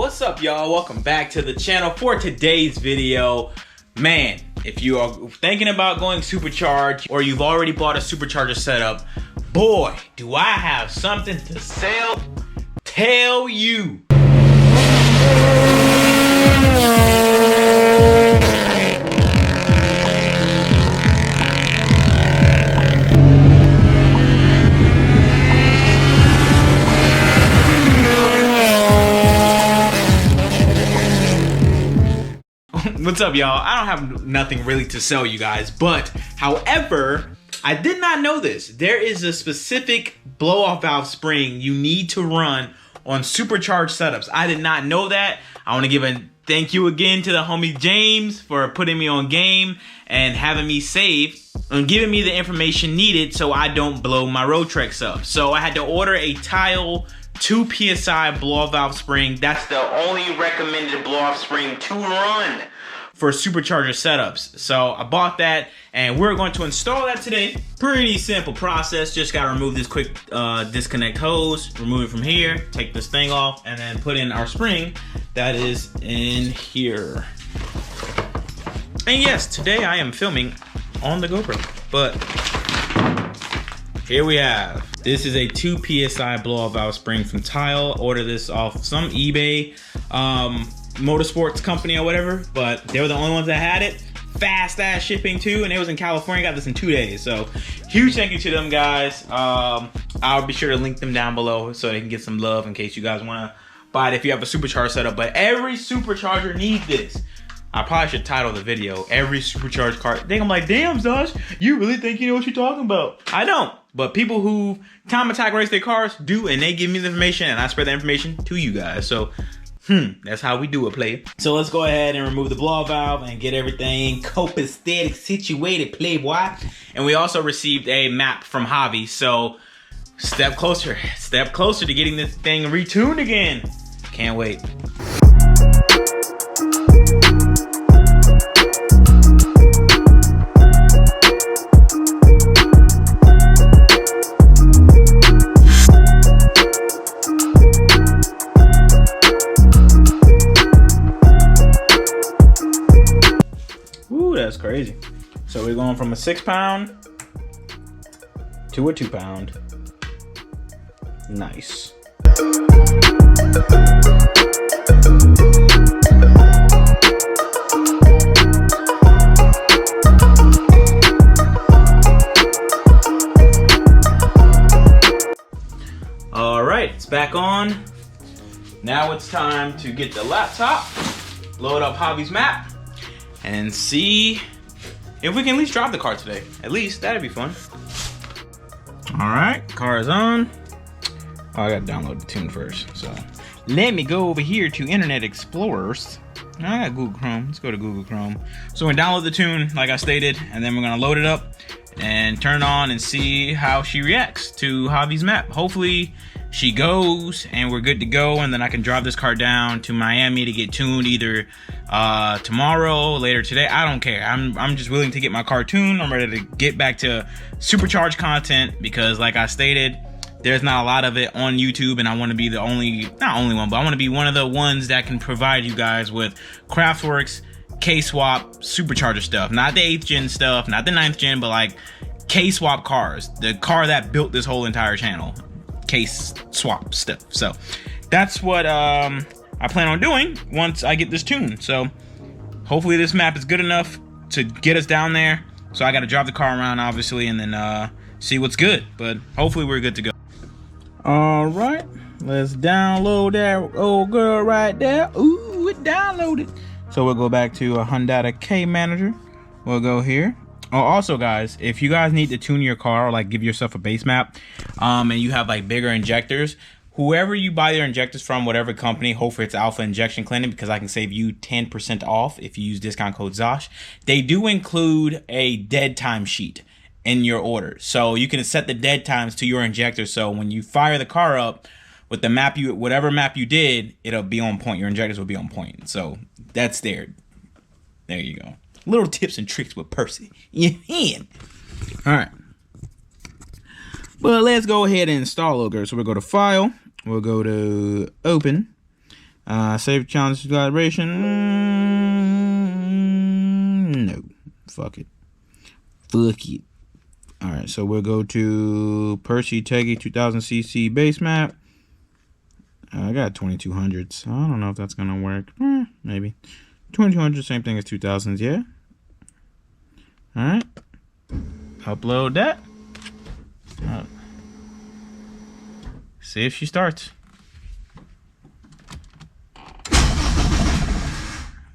What's up, y'all? Welcome back to the channel for today's video. Man, if you are thinking about going supercharged or you've already bought a supercharger setup, boy, do I have something to tell you. What's up, y'all? I don't have nothing really to sell you guys, but however, I did not know this. There is a specific blow-off valve spring you need to run on supercharged setups. I did not know that. I want to give a thank you again to the homie James for putting me on game and having me save and giving me the information needed so I don't blow my Rotrex up. So I had to order a Tile 2 PSI blow-off valve spring. That's the only recommended blow-off spring to run for supercharger setups. So I bought that and we're going to install that today. Pretty simple process. Just gotta remove this quick disconnect hose, remove it from here, take this thing off, and then put in our spring that is in here. And yes, today I am filming on the GoPro, but here we have. This is a 2 PSI blow-off valve spring from Tile. Ordered this off some eBay motorsports company or whatever, but they were the only ones that had it. Fast ass shipping too, and it was in California. Got this in 2 days, so huge thank you to them guys. I'll be sure to link them down below so they can get some love in case you guys want to buy it if you have a supercharger setup. But every supercharger needs this. I probably should title the video every supercharged car. I'm like, damn Zosh, you really think you know what you're talking about? I don't, but people who time attack race their cars do, and they give me the information and I spread the information to you guys. So that's how we do it, play. So let's go ahead and remove the blow-off valve and get everything copacetic situated, playboy. And we also received a map from Javi, so step closer to getting this thing retuned again. Can't wait. That's crazy. So we're going from a 6-pound to a 2-pound. Nice. All right, it's back on. Now it's time to get the laptop, load up Javi's map, and see if we can at least drive the car today. At least, that'd be fun. All right, car is on. Oh, I gotta download the tune first. So let me go over here to Internet Explorers. I got Google Chrome, let's go to Google Chrome. So we're gonna download the tune, like I stated, and then we're gonna load it up and turn it on and see how she reacts to Javi's map. Hopefully she goes and we're good to go, and then I can drive this car down to Miami to get tuned either tomorrow, later today. I don't care. I'm just willing to get my car tuned. I'm ready to get back to supercharged content because, like I stated, there's not a lot of it on YouTube, and I want to be the not only one, but I want to be one of the ones that can provide you guys with Craftworks K-swap supercharger stuff. Not the 8th gen stuff, not the 9th gen, but like K-swap cars. The car that built this whole entire channel. Case swap stuff. So that's what I plan on doing once I get this tuned. So hopefully this map is good enough to get us down there. So I got to drive the car around, obviously, and then see what's good. But hopefully we're good to go. All right, let's download that old girl right there. Ooh, it downloaded. So we'll go back to a Hyundai K Manager. We'll go here. Oh, also guys, if you guys need to tune your car or like give yourself a base map, and you have like bigger injectors, whoever you buy their injectors from, whatever company, hopefully it's Alpha Injection Clinic, because I can save you 10% off if you use discount code Zosh. They do include a dead time sheet in your order, so you can set the dead times to your injector. So when you fire the car up with the map, whatever map you did, it'll be on point. Your injectors will be on point. So that's there. There you go. Little tips and tricks with Percy. Yeah. All right. But let's go ahead and install Ogre. So we'll go to File. We'll go to Open. Save challenge calibration. No. Fuck it. Fuck it. Alright, so we'll go to Percy Teggy 2000cc base map. I got 2200s, so I don't know if that's gonna work. Maybe. 2200, same thing as 2000s, yeah? Alright. Upload that. See if she starts.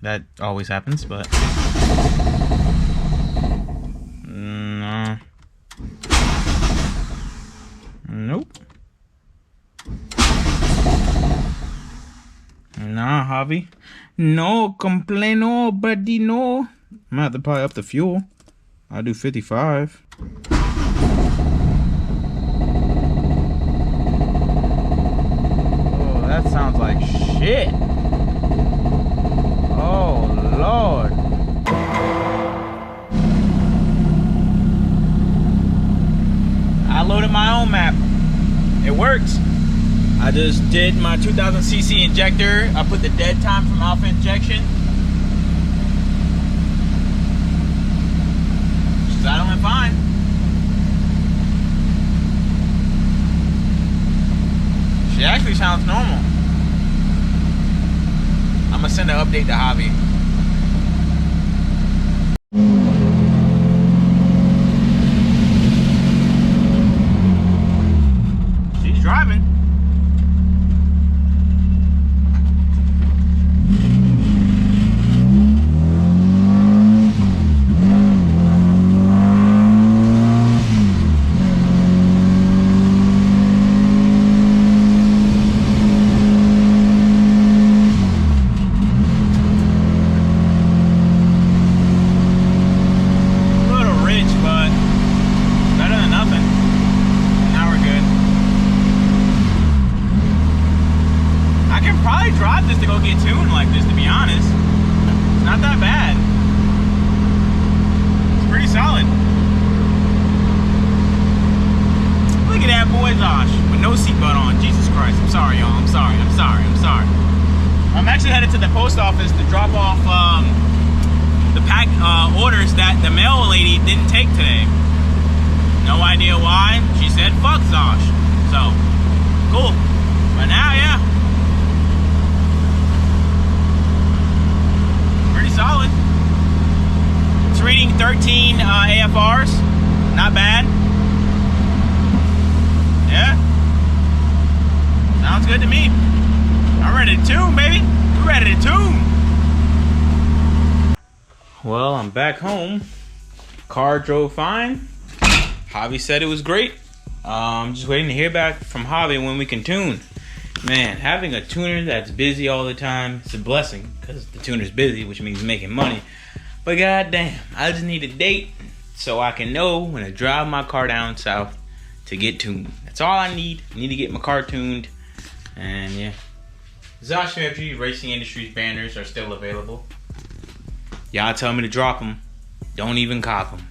That always happens, but... No. Nope. Nah, Javi. No, complaino, buddy, no. I'm gonna have to probably up the fuel. I'll do 55. Oh, that sounds like shit. Oh, Lord. I loaded my own map. It works. I just did my 2000cc injector. I put the dead time from alpha injection. She's idling fine. She actually sounds normal. I'm gonna send an update to Javi. She's driving. Zosh with no seatbelt on. Jesus Christ. I'm sorry, y'all. I'm sorry. I'm actually headed to the post office to drop off the pack orders that the mail lady didn't take today. No idea why. She said, fuck Zosh. So, cool. But now, yeah. Pretty solid. It's reading 13 AFRs. Not bad. Yeah. Sounds good to me. I'm ready to tune, baby. We're ready to tune. Well, I'm back home. Car drove fine. Javi said it was great. I'm just waiting to hear back from Javi when we can tune. Man, having a tuner that's busy all the time, it's a blessing because the tuner's busy, which means making money. But goddamn, I just need a date so I can know when to drive my car down south to get tuned. That's all I need. I need to get my car tuned. And yeah. Zosh MFG Racing Industries banners are still available. Y'all tell me to drop them. Don't even cop them.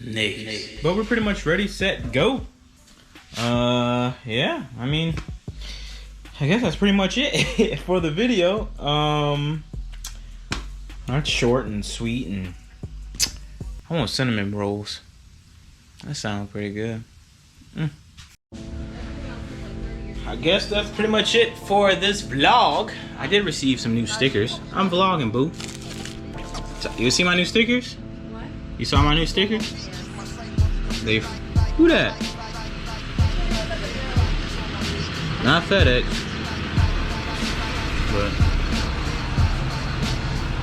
Nice. But we're pretty much ready, set, go. Yeah, I mean, I guess that's pretty much it for the video. That's short and sweet, and I want cinnamon rolls. That sounds pretty good. I guess that's pretty much it for this vlog. I did receive some new stickers. I'm vlogging, boo. So, you see my new stickers? What? You saw my new stickers? Who that? Not FedEx. But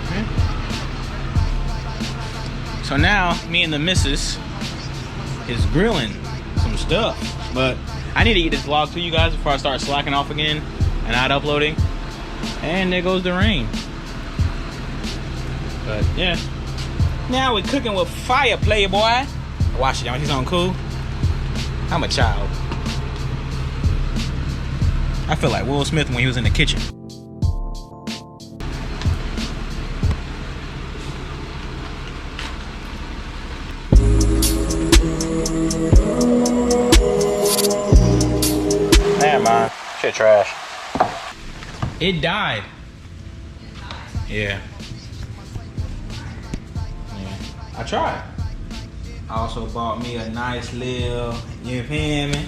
okay. So now me and the missus is grilling some stuff. But I need to get this vlog to you guys before I start slacking off again and not uploading. And there goes the rain. But yeah. Now we're cooking with fire, playboy. Watch it, y'all. He's on cool. I'm a child. I feel like Will Smith when he was in the kitchen. Damn, man. Shit trash. It died. Yeah. I tried. I also bought me a nice little, you feel me?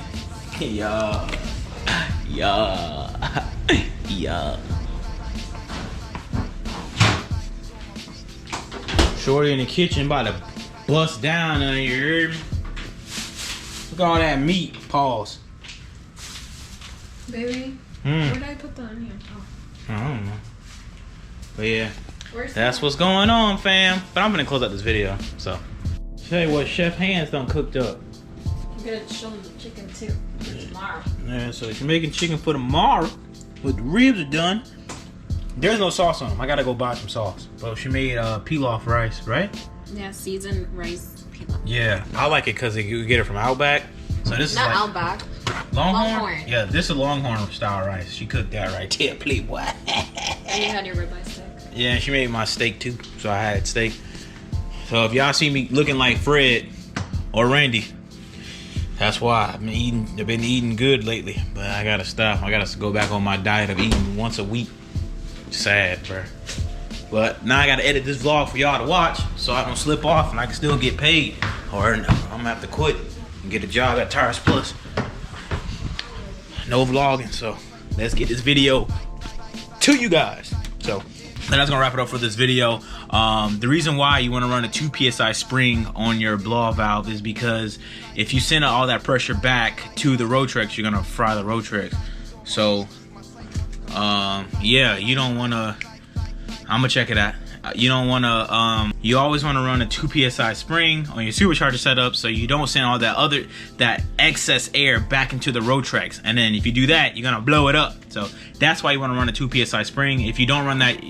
Yeah. Yeah. Yeah. Shorty in the kitchen about to bust down on you, heard me? Look at all that meat. Pause. Baby, where did I put that in here? Oh. I don't know. But yeah, that's what's going on, fam. But I'm gonna close out this video, so. Tell you what, Chef Hands done cooked up. I'm gonna show them the chicken too for tomorrow. Yeah, so if you're making chicken for tomorrow, but the ribs are done. There's no sauce on them. I gotta go buy some sauce. But she made pilaf rice, right? Yeah, seasoned rice pilaf. Yeah, I like it because you get it from Outback. So this Not is like Outback. Longhorn? Yeah, this is Longhorn style rice. She cooked that right there, please, boy. And you had your ribeye steak. Yeah, she made my steak too, so I had steak. So if y'all see me looking like Fred or Randy, that's why I've been eating good lately. But I gotta stop. I gotta go back on my diet of eating once a week. Sad, bro. But now I gotta edit this vlog for y'all to watch, so I don't slip off and I can still get paid. Or I'm gonna have to quit and get a job at Tires Plus. No vlogging, so let's get this video to you guys. So that's gonna wrap it up for this video. The reason why you want to run a 2 psi spring on your blow valve is because if you send all that pressure back to the Rotrex, you're gonna fry the Rotrex. So yeah, you don't want to. I'm gonna check it out. You don't want to. You always want to run a 2 psi spring on your supercharger setup, so you don't send all that excess air back into the Rotrex. And then if you do that, you're gonna blow it up. So that's why you want to run a 2 psi spring. If you don't run that,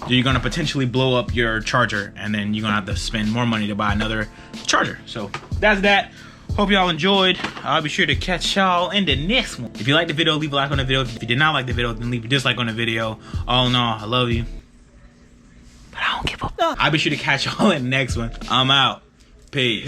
you're gonna potentially blow up your charger, and then you're gonna have to spend more money to buy another charger. So that's that. Hope y'all enjoyed. I'll be sure to catch y'all in the next one. If you liked the video, leave a like on the video. If you did not like the video, then leave a dislike on the video. All in all, I love you. But I don't give a fuck. I'll be sure to catch y'all in the next one. I'm out. Peace.